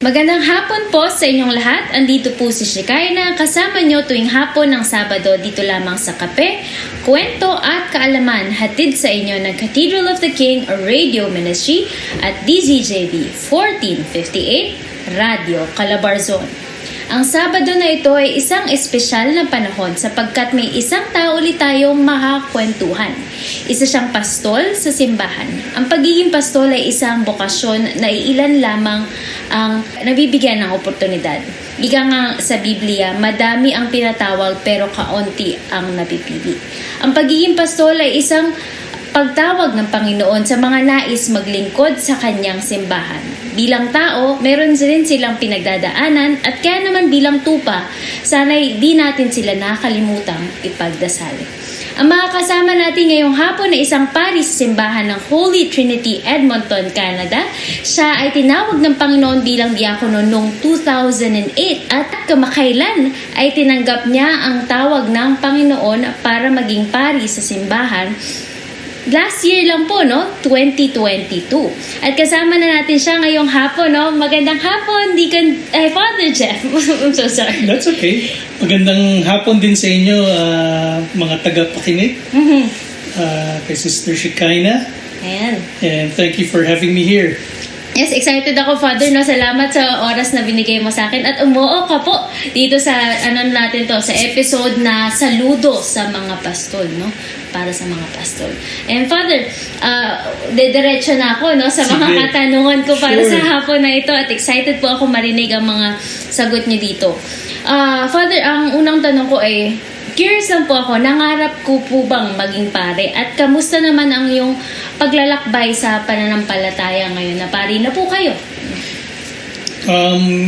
Magandang hapon po sa inyong lahat. Andito po si Shekaina, kasama nyo tuwing hapon ng Sabado dito lamang sa Kape, Kwento at Kaalaman, hatid sa inyo ng Cathedral of the King Radio Ministry at DZJB 1458 Radio Calabarzon. Ang Sabado na ito ay isang espesyal na panahon sapagkat may isang tao ulit tayong makakwentuhan. Isa siyang pastol sa simbahan. Ang pagiging pastol ay isang bokasyon na iilan lamang ang nabibigyan ng oportunidad. Ika nga sa Biblia, madami ang tinatawag pero kaunti ang napipili. Ang pagiging pastol ay isang pagtawag ng Panginoon sa mga nais maglingkod sa kanyang simbahan. Bilang tao, meron rin silang pinagdadaanan at kaya naman bilang tupa, sana'y di natin sila nakalimutang ipagdasal. Ang mga kasama natin ngayong hapon ay isang pari sa simbahan ng Holy Trinity, Edmonton, Canada. Siya ay tinawag ng Panginoon bilang diakono noong 2008 at kamakailan ay tinanggap niya ang tawag ng Panginoon para maging pari sa simbahan. Last year lang po, no? 2022. At kasama na natin siya ngayong hapon, no? Magandang hapon, Father Jeff. I'm so sorry. That's okay. Magandang hapon din sa inyo, mga tagapakinig. Kay Sister Shekaina. Ayan. And thank you for having me here. Yes, excited ako, Father, no? Salamat sa oras na binigay mo sa akin. At umuo ka po dito sa, sa episode na Saludo sa mga pastol, no? Para sa mga pastol. And Father, dediretso na ako, no? Sa mga katanungan ko para sa hapon na ito. At excited po ako marinig ang mga sagot niyo dito. Father, ang unang tanong ko ay, curious lang po ako, nangarap ko po bang maging pare? At kamusta naman ang iyong paglalakbay sa pananampalataya ngayon na pari na po kayo?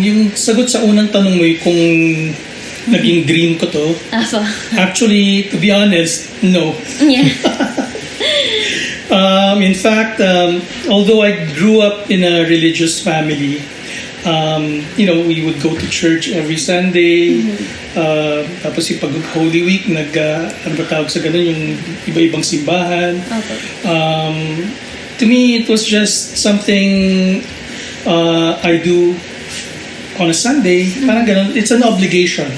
Yung sagot sa unang tanong mo kung naging dream ko to. Actually, to be honest, no. Yeah. In fact, although I grew up in a religious family, we would go to church every Sunday. Tapos pag Holy Week, ano ba tawag sa ganun, yung iba-ibang simbahan. To me, it was just something I do on a Sunday. Parang ganun, it's an obligation.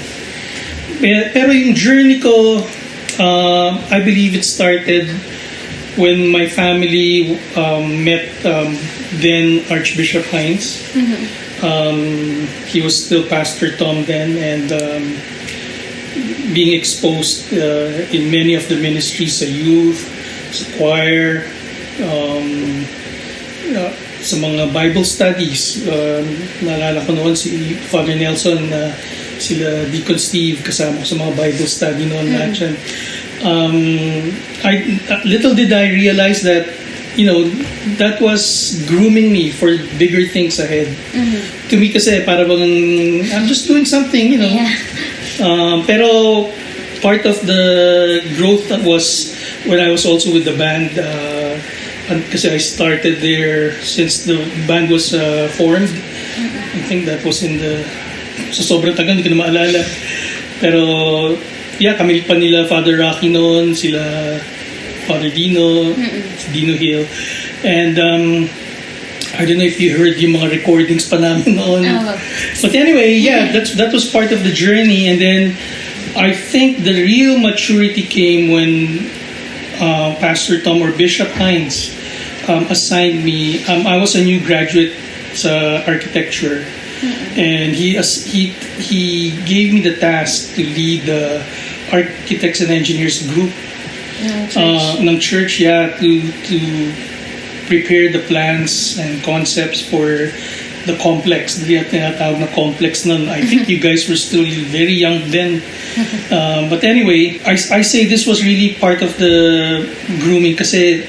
Pero yung journey ko, I believe it started when my family met then Archbishop Hines. He was still Pastor Tom then, and being exposed in many of the ministries sa youth, sa choir, sa mga Bible studies. Naalala ko noon si Father Nelson, sila Deacon Steve, kasama ko sa mga Bible study noon. Little did I realize that that was grooming me for bigger things ahead. To me kasi para bang I'm just doing something, Yeah. Pero part of the growth that was when I was also with the band, kasi I started there since the band was formed. I think that was sa sobrang tagal, hindi ko na maalala. Pero yeah, kami pa nila Father Rocky noon, sila Father Dino Hill. And I don't know if you heard yung mga recordings pa namin noon. But anyway, yeah, that was part of the journey. And then I think the real maturity came when Pastor Tom or Bishop Hines assigned me. I was a new graduate sa architecture. And he gave me the task to lead the architects and engineers group ng church, to prepare the plans and concepts for the complex. Hindi tinatawag na complex nun. I think you guys were still very young then. But anyway, I say this was really part of the grooming kasi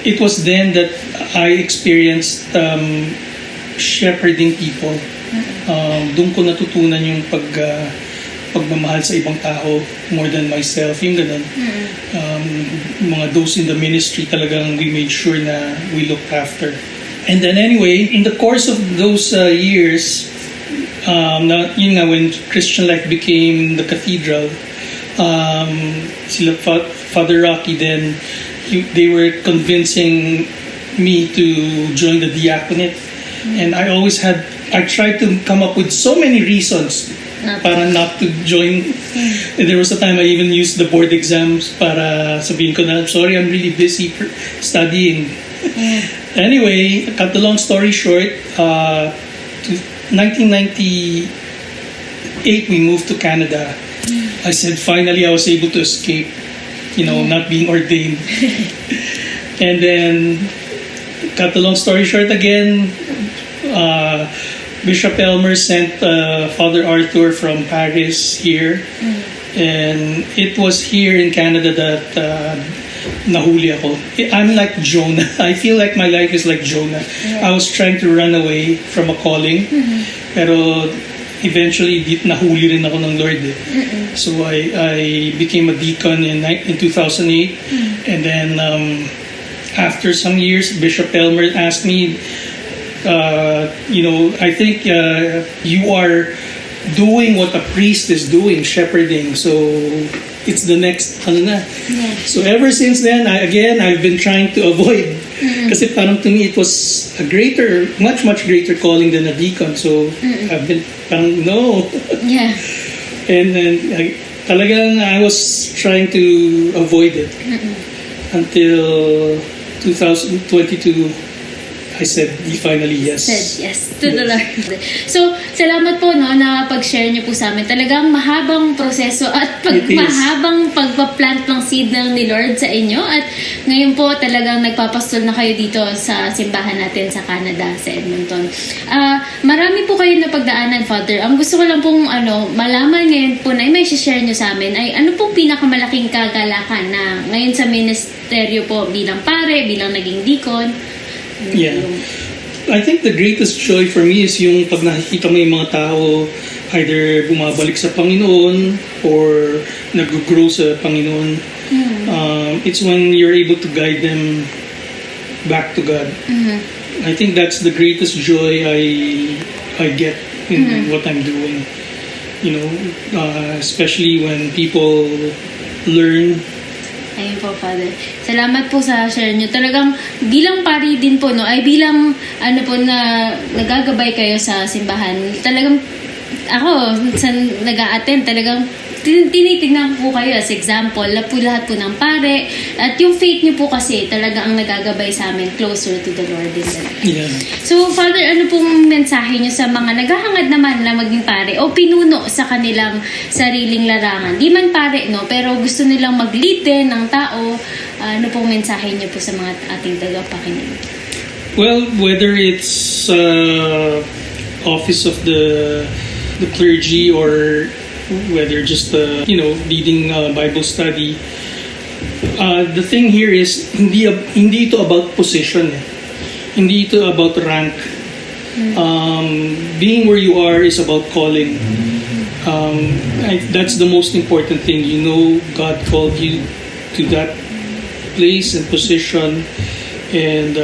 it was then that I experienced shepherding people. Doon ko natutunan yung pagmamahal sa ibang tao more than myself, yung ganun. Mga those in the ministry talagang we made sure na we looked after. And then anyway, in the course of those years, when Christian Life became the cathedral, sila Father Rocky then, they were convincing me to join the diaconate. And I always had I tried to come up with so many reasons para not to join. And there was a time I even used the board exams para sabihin ko na, sorry, I'm really busy studying. Anyway, cut the long story short, 1998 we moved to Canada. I said finally I was able to escape, not being ordained. And then, cut the long story short again, Bishop Elmer sent Father Arthur from Paris here. And it was here in Canada that nahuli ako. I'm like Jonah. I feel like my life is like Jonah. I was trying to run away from a calling. Pero eventually, nahuli rin ako ng Lord. So I became a deacon in 2008. And then after some years, Bishop Elmer asked me, I think you are doing what a priest is doing, shepherding. So it's the next, So ever since then, I've been trying to avoid. Kasi parang to me, it was a much greater calling than a deacon. So I've been parang, no. Yeah. And then talagang I was trying to avoid it until 2022. I said finally yes. Said yes to the Lord. So, salamat po na pag-share niyo po sa amin. Talagang mahabang proseso at mahabang pagpa-plant ng seed ng ni Lord sa inyo. At ngayon po talagang nagpapastol na kayo dito sa simbahan natin sa Canada, sa Edmonton. Marami po kayo na pagdaanan, Father. Ang gusto ko lang pong malaman ngayon po na may share niyo sa amin ay ano pong pinakamalaking kagalakan na ngayon sa ministeryo po bilang pare, bilang naging deacon. Yeah. I think the greatest joy for me is yung pag nakikita mo yung mga tao either bumabalik sa Panginoon or nag-grow sa Panginoon. It's when you're able to guide them back to God. I think that's the greatest joy I get in what I'm doing. Especially when people learn. Ayun po, Father. Salamat po sa share nyo. Talagang bilang pari din po, ay bilang na nagagabay kayo sa simbahan. Talagang ako, sa nag-a-attend, talagang tinitignan po kayo as example na po lahat po ng pare. At yung faith nyo po kasi talaga ang nagagabay sa amin closer to the Lord din talaga. Yeah. So, Father, ano pong mensahe nyo sa mga naghahangad naman na maging pare o pinuno sa kanilang sariling larangan? Di man pare, no? Pero gusto nilang mag-lead din ng tao. Ano pong mensahe nyo po sa mga ating tagapakinig? Well, whether it's office of the clergy or whether just leading Bible study, the thing here is hindi ito about position, hindi ito about rank. Being where you are is about calling. That's the most important thing. God called you to that place and position, and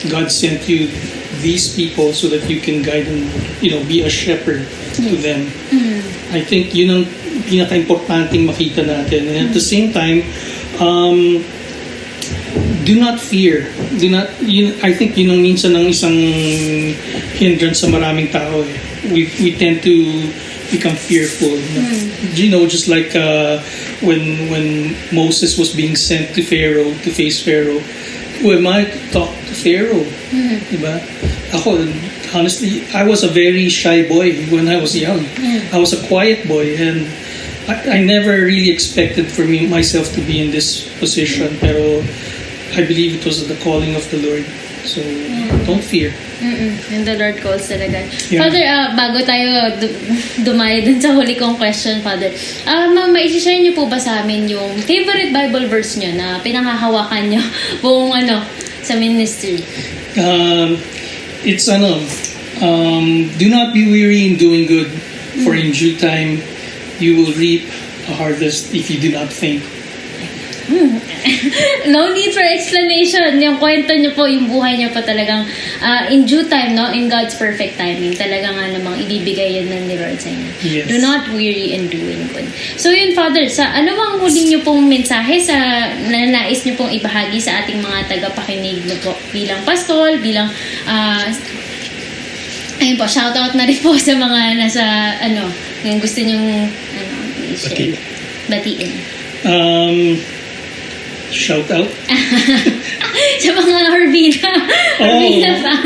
God sent you these people so that you can guide them, be a shepherd to them. I think yun ang pinaka-importanting makita natin. And at the same time, do not fear. I think yun ang minsan ng isang hindrance sa maraming tao. We tend to become fearful. Just like when Moses was being sent to Pharaoh, to face Pharaoh, who am I to talk to Pharaoh? Diba? Ako, honestly, I was a very shy boy when I was young. I was a quiet boy, and I never really expected for myself to be in this position. Pero I believe it was the calling of the Lord. So, don't fear. And the Lord calls talaga. Yeah. Father, bago tayo dumayo dun sa huli kong question, Father, ma-share niyo po ba sa amin yung favorite Bible verse niyo na pinanghahawakan niyo buong sa ministry? It's do not be weary in doing good, for in due time you will reap a harvest if you do not faint. No need for explanation. Yung kwento niyo po, yung buhay niyo po talagang in due time, no? In God's perfect timing. Talagang namang ibibigay yan ng ni Lord sa inyo. Yes. Do not weary in doing good. So yun, Father, ano ang huli niyo pong mensahe na nais niyo pong ibahagi sa ating mga tagapakinig niyo po bilang pastol, bilang Ayun po, shoutout na rin po sa mga nasa, yung gusto nyong, i-share. Batiin. Shout out. Sa mga Jorvina fam.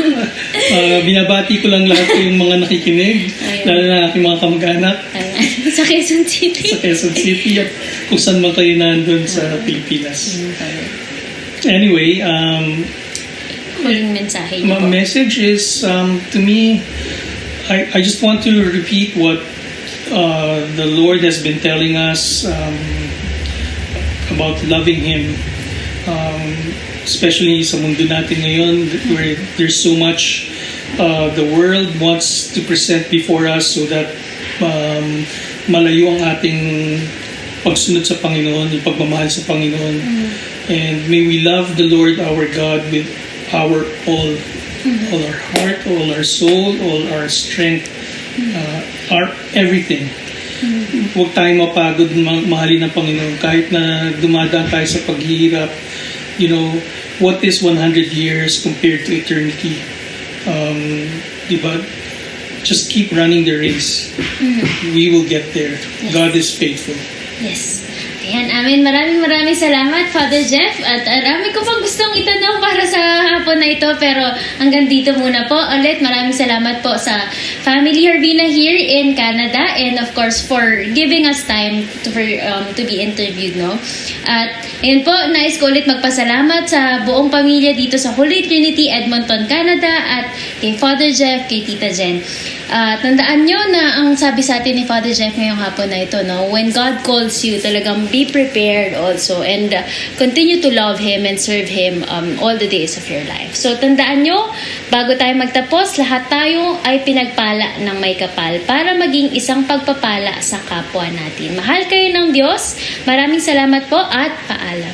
Binabati ko lang lahat yung mga nakikinig, lalo na aking mga kamag-anak. Sa Quezon City. Sa Quezon City at kung saan man kayo nandun sa Pilipinas. Anyway, huling mensahe my niyo po. message is, to me, I just want to repeat what the Lord has been telling us about loving Him. Especially sa mundo natin ngayon, where there's so much the world wants to present before us so that malayo ang ating pagsunod sa Panginoon, yung pagmamahal sa Panginoon. And may we love the Lord our God with our all our heart, all our soul, all our strength, our everything. Huwag tayong mapagod mahalin ng Panginoon kahit na dumadaan tayo sa paghihirap. You know, what is 100 years compared to eternity? Diba? Just keep running the race. We will get there. Yes. God is faithful. Yes. Ayan, amin. Maraming salamat, Father Jeff. At marami ko pang gustong itanong para sa hapon na ito. Pero hanggang dito muna po. Ulit, maraming salamat po sa Family Jorvina here in Canada. And of course, for giving us time to be interviewed, no? At ayun po, nais ko ulit magpasalamat sa buong pamilya dito sa Holy Trinity, Edmonton, Canada. At kay Father Jeff, kay Tita Jen. Tandaan nyo na ang sabi sa atin ni Father Jeff ngayong hapon na ito, no? When God calls you, talagang be prepared also and continue to love Him and serve Him all the days of your life. So tandaan nyo, bago tayo magtapos, lahat tayo ay pinagpala ng may kapal para maging isang pagpapala sa kapwa natin. Mahal kayo ng Diyos. Maraming salamat po at paalam.